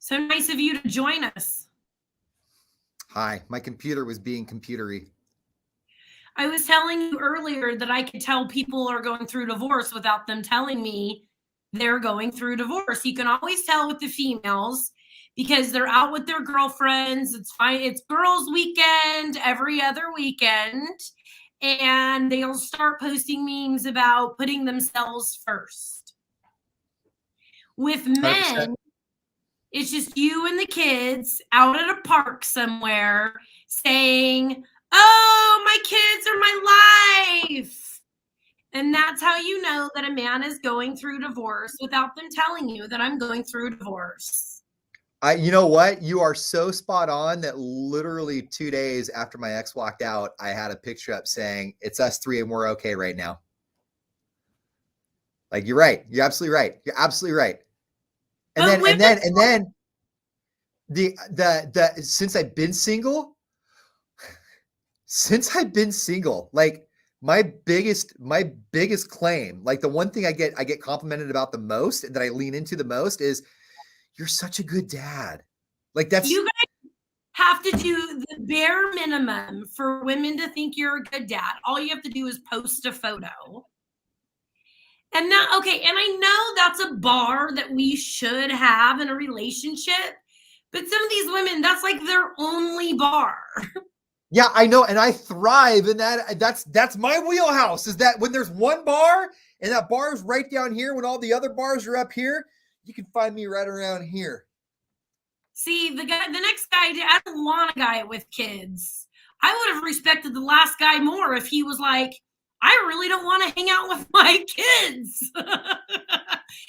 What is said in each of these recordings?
So nice of you to join us. Hi, my computer was being computery. I was telling you earlier that I could tell people are going through divorce without them telling me they're going through divorce. You can always tell with the females because they're out with their girlfriends. It's fine. It's girls' weekend every other weekend. And they'll start posting memes about putting themselves first. With 100%. men, it's just you and the kids out at a park somewhere saying, "Oh, my kids are my life." And that's how you know that a man is going through divorce without them telling you that I'm going through divorce. You know what? You are so spot on that literally 2 days after my ex walked out, I had a picture up saying, "It's us three and we're okay right now." Like, you're right. You're absolutely right. You're absolutely right. And then the since I've been single, like my biggest claim, like the one thing I get complimented about the most that I lean into the most is, you're such a good dad. Like, that's, you guys have to do the bare minimum for women to think you're a good dad. All you have to do is post a photo. And now, okay, and I know that's a bar that we should have in a relationship, but some of these women, that's like their only bar. yeah, I know, and I thrive in that. That's my wheelhouse. Is that when there's one bar and that bar is right down here, when all the other bars are up here, you can find me right around here. See, the next guy, I don't want a guy with kids. I would have respected the last guy more if he was like, "I really don't want to hang out with my kids."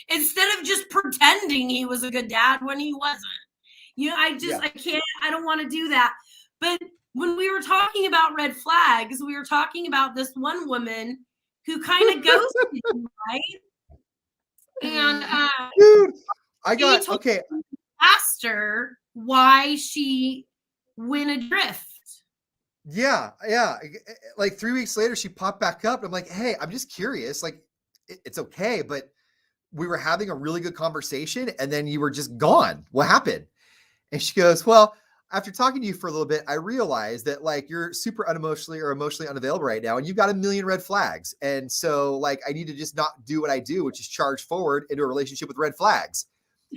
Instead of just pretending he was a good dad when he wasn't. I can't, I don't want to do that. But when we were talking about red flags, we were talking about this one woman who kind of ghosted him, right? And dude, okay. Asked her why she went adrift. Yeah. Like 3 weeks later, she popped back up. I'm like, hey, I'm just curious. Like, it's okay, but we were having a really good conversation, and then you were just gone. What happened? And she goes, well, after talking to you for a little bit, I realized that, like, you're super unemotionally or emotionally unavailable right now, and you've got a million red flags. And so, like, I need to just not do what I do, which is charge forward into a relationship with red flags.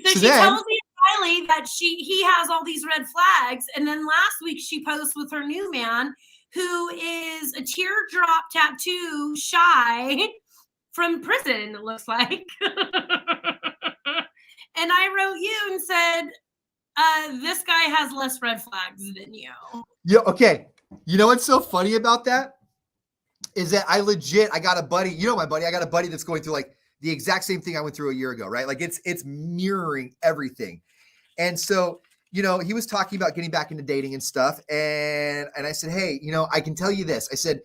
So she tells me, Riley, that he has all these red flags. And then last week she posts with her new man, who is a teardrop tattoo shy from prison, it looks like. And I wrote you and said, this guy has less red flags than you. Yeah, okay. You know what's so funny about that? Is that I got a buddy, my buddy, I got a buddy that's going through like the exact same thing I went through a year ago, right? Like, it's mirroring everything. And so, he was talking about getting back into dating and stuff. And I said, hey, I can tell you this. I said,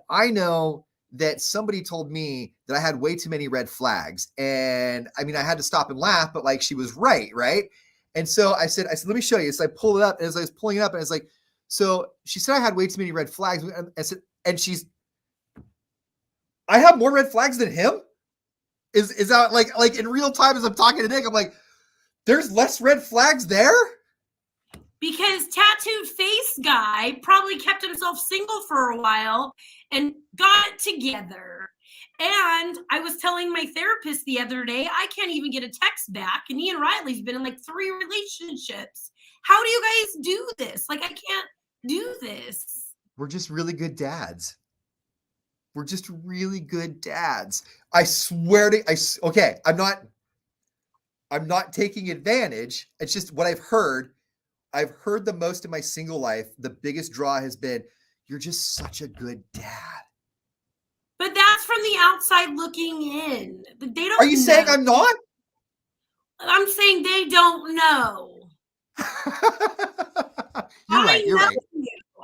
I know that somebody told me that I had way too many red flags. And I mean, I had to stop and laugh, but like, she was right. Right. And so I said, let me show you. So I pulled it up, and as I was pulling it up, and it's like, so she said I had way too many red flags. I said, and I have more red flags than him. Is that like in real time as I'm talking to Nick, I'm like, there's less red flags there? Because tattooed face guy probably kept himself single for a while and got it together. And I was telling my therapist the other day, I can't even get a text back. And Ian Riley's been in like 3 relationships. How do you guys do this? Like, I can't do this. We're just really good dads. We're just really good dads. I swear to, okay, I'm not taking advantage. It's just what I've heard. I've heard the most in my single life. The biggest draw has been, you're just such a good dad. But that's from the outside looking in. They don't. Are you saying I'm not? I'm saying they don't know. You're right. You're right.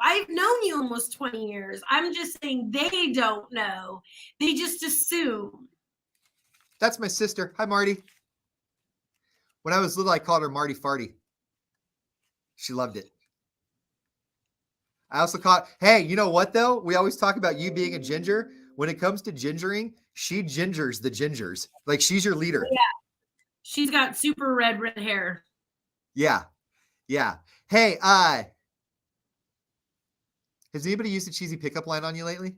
I've known you almost 20 years. I'm just saying they don't know. They just assume. That's my sister. Hi, Marty. When I was little, I called her Marty Farty. She loved it. I also hey, you know what, though? We always talk about you being a ginger. When it comes to gingering, she gingers the gingers. Like, she's your leader. Yeah. She's got super red hair. Yeah. Yeah. Hey, has anybody used a cheesy pickup line on you lately?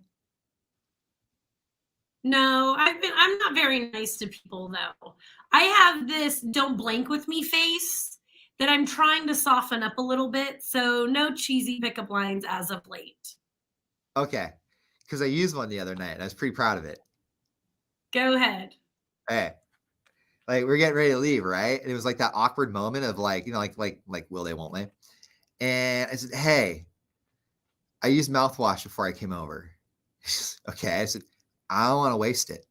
No, I'm not very nice to people though. I have this don't blink with me face that I'm trying to soften up a little bit. So no cheesy pickup lines as of late. Okay. Because I used one the other night and I was pretty proud of it. Go ahead. Hey, like we're getting ready to leave, right? And it was like that awkward moment of like, like will they, won't they? And I said, hey, I used mouthwash before I came over. Okay. I said, I don't want to waste it.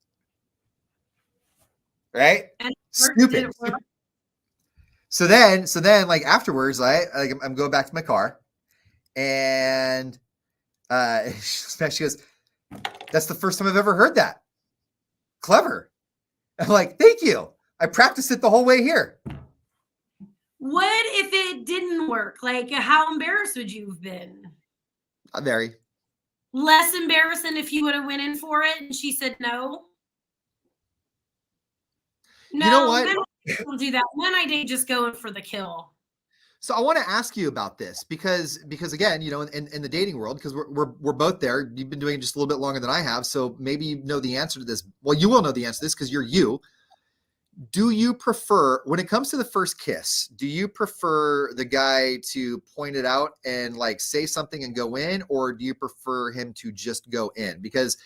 Right? And did Stupid. it work? So then like afterwards, I'm going back to my car and she goes, that's the first time I've ever heard that. Clever. I'm like, thank you. I practiced it the whole way here. What if it didn't work? Like, how embarrassed would you have been? Not very. Less embarrassing if you would have went in for it and she said no? No, You know what? men don't do that. Men I date just going for the kill. So I want to ask you about this because again, in the dating world, because we're both there. You've been doing it just a little bit longer than I have, so maybe you know the answer to this. Well, you will know the answer to this because you're you. Do you prefer, when it comes to the first kiss, do you prefer the guy to point it out and like say something and go in, or do you prefer him to just go in? Because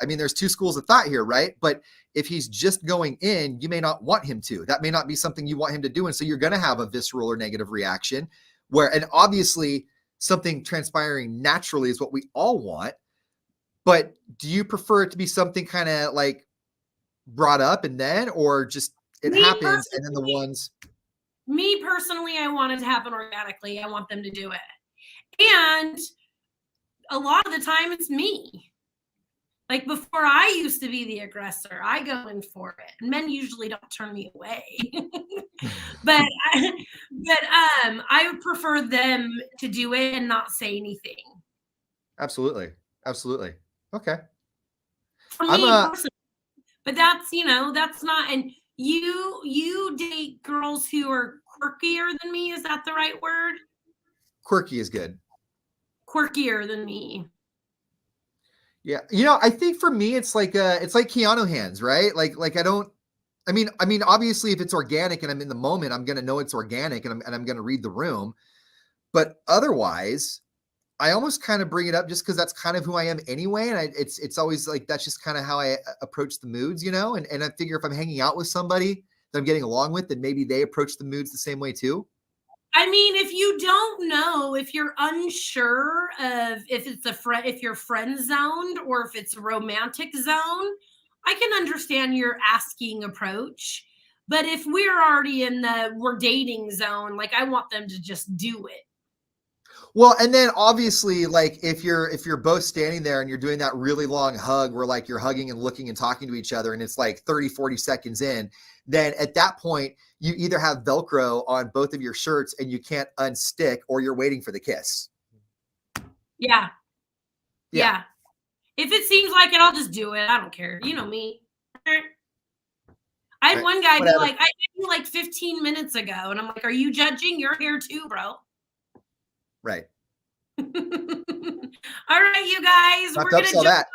I mean, there's two schools of thought here, right? But if he's just going in, you may not want him to. That may not be something you want him to do. And so you're going to have a visceral or negative reaction and obviously something transpiring naturally is what we all want. But do you prefer it to be something kind of like brought up and then, or just it Me happens and then the ones? Me personally, I want it to happen organically. I want them to do it. And a lot of the time it's me. Like before I used to be the aggressor, I go in for it. And men usually don't turn me away. but I would prefer them to do it and not say anything. Absolutely. Absolutely. Okay. For I'm me personally. But that's, that's not, and you date girls who are quirkier than me. Is that the right word? quirky is good. Quirkier than me. Yeah. I think for me, it's like Keanu hands, right? Like I mean, obviously if it's organic and I'm in the moment, I'm going to know it's organic and I'm going to read the room. But otherwise, I almost kind of bring it up just because that's kind of who I am anyway. And it's always like, that's just kind of how I approach the moods, and I figure if I'm hanging out with somebody that I'm getting along with, then maybe they approach the moods the same way too. I mean, if you don't know, if you're unsure of if it's if you're friend zoned or if it's a romantic zone, I can understand your asking approach. But if we're already in we're dating zone, like I want them to just do it. Well, and then obviously, like if you're both standing there and you're doing that really long hug where like you're hugging and looking and talking to each other and it's like 30, 40 seconds in, then at that point, you either have Velcro on both of your shirts and you can't unstick, or you're waiting for the kiss. Yeah. Yeah. If it seems like it, I'll just do it. I don't care. You know me. I had one guy be like, I did you like 15 minutes ago. And I'm like, are you judging? You're here too, bro. Right. All right, you guys. We're gonna jump off,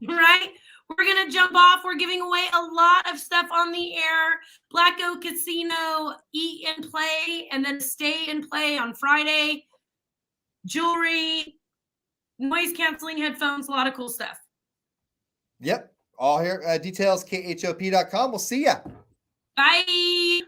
right? We're gonna jump off. We're giving away a lot of stuff on the air. Black Oak Casino, eat and play, and then stay and play on Friday. Jewelry, noise canceling headphones, a lot of cool stuff. Yep. All here. Details, khop.com. We'll see ya. Bye.